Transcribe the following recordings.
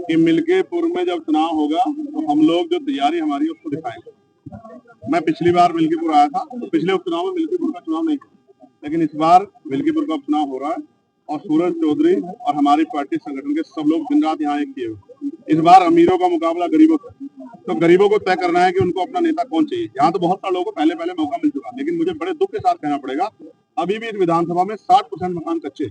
कि मिल्कीपुर में जब चुनाव होगा तो हम लोग जो तैयारी हमारी उसको दिखाएंगे। मैं पिछली बार मिल्कीपुर आया था तो पिछले उपचुनाव में मिल्कीपुर का चुनाव नहीं था, लेकिन इस बार मिल्कीपुर का उपचुनाव हो रहा है और सूरज चौधरी और हमारी पार्टी संगठन के सब लोग दिन रात यहाँ एक किए हुए। इस बार अमीरों का मुकाबला गरीबों का, तो गरीबों को तय करना है कि उनको अपना नेता कौन चाहिए। यहाँ तो बहुत सारे लोगों को पहले पहले मौका मिल चुका, लेकिन मुझे बड़े दुख के साथ कहना पड़ेगा अभी भी इस विधानसभा में 60% मकान कच्चे।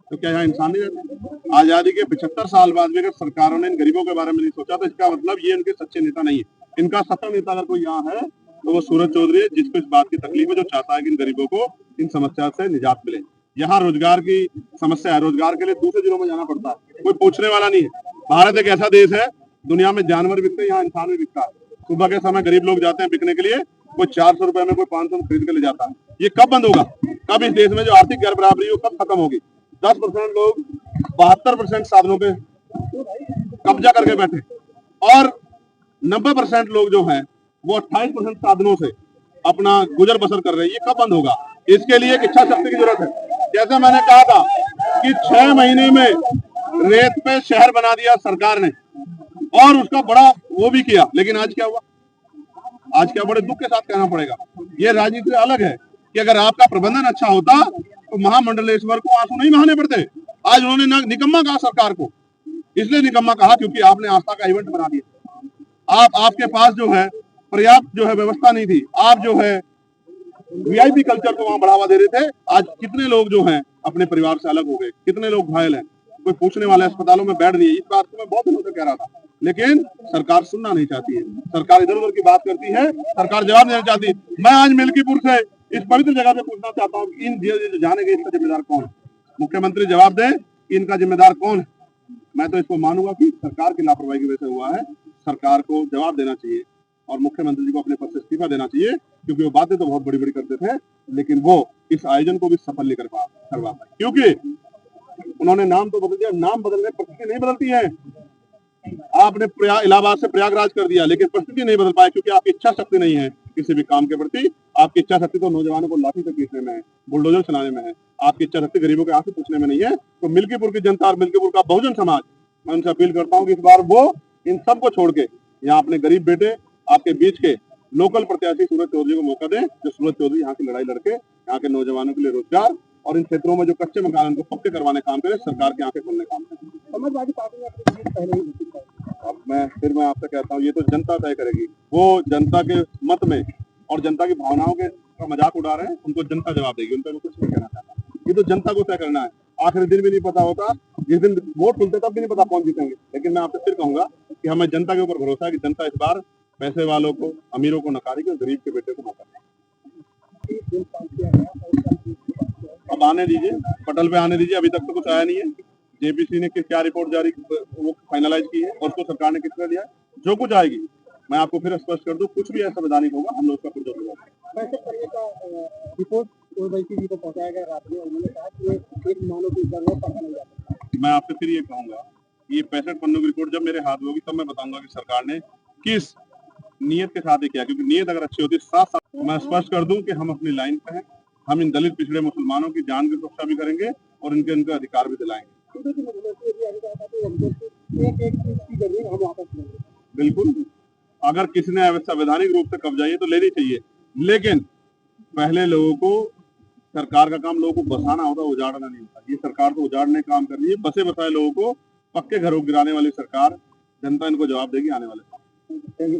तो क्या यहाँ इंसान नहीं रहते? आजादी के 75 साल बाद भी अगर सरकारों ने इन गरीबों के बारे में नहीं सोचा तो इसका मतलब ये उनके सच्चे नेता नहीं है। इनका सच्चा नेता अगर कोई यहाँ है तो वो सूरज चौधरी है, जिसको इस बात की तकलीफ है, जो चाहता है कि इन गरीबों को इन समस्या से निजात मिले। यहाँ रोजगार की समस्या है, रोजगार के लिए दूसरे जिलों में जाना पड़ता है, कोई पूछने वाला नहीं है। भारत एक ऐसा देश है, दुनिया में जानवर बिकते हैं, यहाँ इंसान भी बिकता है। सुबह के समय गरीब लोग जाते हैं बिकने के लिए, कोई 400 रुपए में, कोई 500 में खरीद के ले जाता है। ये कब बंद होगा? कब इस देश में जो आर्थिक गैर बराबरी है कब खत्म होगी? 10% लोग 72% साधनों पे कब्जा करके बैठे और 90% लोग जो हैं वो 28% साधनों से अपना गुजर बसर कर रहे हैं। ये कब बंद होगा? इसके लिए एक इच्छा शक्ति की जरूरत है। जैसे मैंने कहा था कि 6 महीने में रेत पे शहर बना दिया सरकार ने और उसका बड़ा वो भी किया, लेकिन आज क्या हुआ? आज क्या, बड़े दुख के साथ कहना पड़ेगा, ये राजनीति से अलग है कि अगर आपका प्रबंधन अच्छा होता तो महामंडलेश्वर को आंसू नहीं बहाने पड़ते। आज उन्होंने निकम्मा कहा सरकार को, इसलिए निकम्मा कहा क्योंकि आपने आस्था का इवेंट बना दिया। आपके पास जो है पर्याप्त जो है व्यवस्था नहीं थी। आप जो है वीआईपी कल्चर को वहां बढ़ावा दे रहे थे। आज कितने लोग जो हैं अपने परिवार से अलग हो गए, कितने लोग घायल हैं, कोई पूछने वाला अस्पतालों में बेड नहीं है। इस बात को मैं बहुत दिनों से कह रहा था, लेकिन सरकार सुनना नहीं चाहती है। सरकार इधर उधर की बात करती है, सरकार जवाब देना चाहती है। मैं आज मिल्कीपुर से इस पवित्र जगह पे पूछना चाहता हूँ इन जाने गए इसका जिम्मेदार कौन है? मुख्यमंत्री जवाब दें कि इनका जिम्मेदार कौन है। मैं तो इसको मानूंगा कि सरकार की लापरवाही की वजह से हुआ है। सरकार को जवाब देना चाहिए और मुख्यमंत्री जी को अपने पद से इस्तीफा देना चाहिए, क्योंकि वो बातें तो बहुत बड़ी बड़ी करते थे, लेकिन वो इस आयोजन को भी सफल नहीं करवा पाए, क्योंकि उन्होंने नाम तो बदल दिया। नाम बदलने परिस्थिति नहीं बदलती है। आपने इलाहाबाद से प्रयागराज कर दिया, लेकिन परिस्थिति नहीं बदल पाए क्योंकि आपकी इच्छा शक्ति नहीं है किसी भी काम के प्रति। आपकी इच्छा शक्ति तो नौजवानों को लाठी से पीटने में है, बुलडोजर चलाने में है। आपकी इच्छा शक्ति गरीबों के आंसू पूछने में नहीं है। तो मिल्कीपुर की जनता और मिल्कीपुर का बहुजन समाज, मैं उनसे अपील करता हूँ कि इस बार वो इन सबको छोड़ के यहाँ अपने गरीब बेटे, आपके बीच के लोकल प्रत्याशी सूरज चौधरी को मौका दें, जो सूरज चौधरी यहाँ की लड़ाई लड़के यहाँ के नौजवानों के लिए रोजगार और इन क्षेत्रों में जो कच्चे मकान उनको पक्के करवाने काम करे, सरकार के आंखें खोलने काम करे। समाजवादी पार्टी ने पहले ही, अब मैं आपसे कहता हूँ, ये तो जनता तय करेगी। वो जनता के मत में और जनता की भावनाओं के का मजाक उड़ा रहे हैं, उनको जनता जवाब देगी। उनका कुछ नहीं कहना चाहता, ये तो जनता को तय करना है। आखिरी दिन भी नहीं पता होता, जिस दिन वोट खुलते तब भी नहीं पता कौन जीतेंगे। लेकिन मैं आपसे फिर कहूंगा कि हमें जनता के ऊपर भरोसा है कि जनता इस बार पैसे वालों को, अमीरों को नकारेगी और गरीब के बेटे को मौका देगी। अब आने दीजिए, पटल पे आने दीजिए। अभी तक तो कुछ आया नहीं है। जेपीसी ने क्या रिपोर्ट जारी वो फाइनलाइज की है और उसको सरकार ने कितना दिया। जो कुछ आएगी मैं आपको फिर स्पष्ट कर दूं, कुछ भी ऐसा संवैधानिक होगा हम लोग उसका पुरजोर रिपोर्ट जी को पहुंचाया गया रात में। उन्होंने कहा कि एक मानव की पता नहीं जाता। मैं आपसे फिर ये कहूंगा, ये 65 पन्नों की रिपोर्ट जब मेरे हाथ में होगी तब मैं बताऊंगा कि सरकार ने किस नियत के साथ किया, क्योंकि नियत अगर अच्छी होती साथ साथ मैं स्पष्ट कर दूं कि हम अपनी लाइन पे हैं। हम इन दलित पिछड़े मुसलमानों की जान की सुरक्षा भी करेंगे और इनके अधिकार भी दिलाएंगे। बिल्कुल, अगर किसी ने संवैधानिक रूप से कब्जा ये तो लेनी चाहिए, लेकिन पहले लोगों को, सरकार का काम लोगों को बसाना होता, उजाड़ना नहीं होता। ये सरकार तो उजाड़ने का काम कर रही है। बसे बसाए लोगों को पक्के घरों गिराने वाली सरकार, जनता इनको जवाब देगी आने वाले। Thank you.